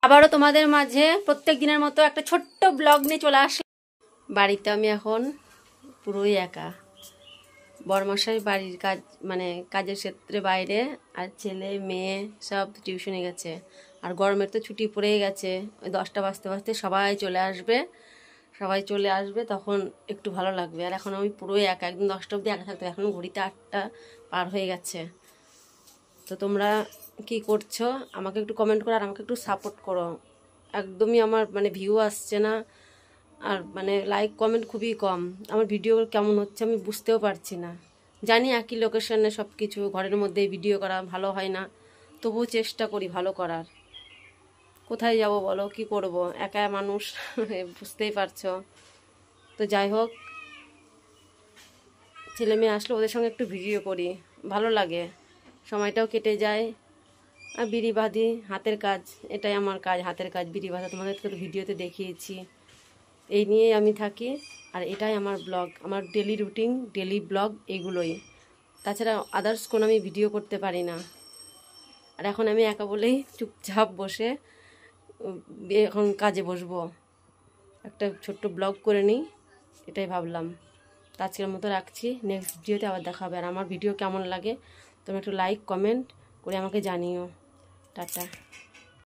আবারও তোমাদের মাঝে প্রত্যেক দিনের মতো একটা ছোট্ট ব্লগ নিয়ে চলে আসি। বাড়িতে আমি এখন পুরোই একা। বড়মশাই বাড়ির কাজ মানে কাজের ক্ষেত্রে বাইরে, আর ছেলে মেয়ে সব টিউশনে গেছে। আর গরমের তো ছুটি পড়েই গেছে, ওই 10টা বাজতে বাজতে সবাই চলে আসবে তখন একটু ভালো লাগবে। আর এখন আমি পুরোই একা, একদম 10টা অবধি একা থাকতে, এখন ঘড়িতে 8টা পার হয়ে গেছে। তো তোমরা কি করছো আমাকে একটু কমেন্ট করো, আর আমাকে একটু সাপোর্ট করো। একদমই আমার মানে ভিউ আসছে না, আর মানে লাইক কমেন্ট খুবই কম। আমার ভিডিও কেমন হচ্ছে আমি বুঝতেও পারছি না। জানি একই লোকেশনে সব কিছু, ঘরের মধ্যে ভিডিও করা ভালো হয় না, তবুও চেষ্টা করি ভালো করার। কোথায় যাব বলো, কি করব, একা মানুষ বুঝতেই পারছো। তো যাই হোক, ছেলে মেয়ে আসলে ওদের সঙ্গে একটু ভিডিও করি, ভালো লাগে, সময়টাও কেটে যায়। আর বিড়ি বাঁধি, হাতের কাজ, এটাই আমার কাজ, হাতের কাজ বিড়ি বাঁধা। তোমাদেরকে তো ভিডিওতে দেখিয়েছি, এই নিয়েই আমি থাকি। আর এটাই আমার ব্লগ, আমার ডেলি রুটিন, ডেলি ব্লগ এগুলোই। তাছাড়া আদার্স কোনো আমি ভিডিও করতে পারি না। আর এখন আমি একা বলেই চুপচাপ বসে এখন কাজে বসবো, একটা ছোট্ট ব্লগ করে নিই, এটাই ভাবলাম। তো আজকের মতো রাখছি, নেক্সট ভিডিওতে আবার দেখা হবে। আর আমার ভিডিও কেমন লাগে তোমরা একটু লাইক কমেন্ট করে আমাকে জানিও। টাটা।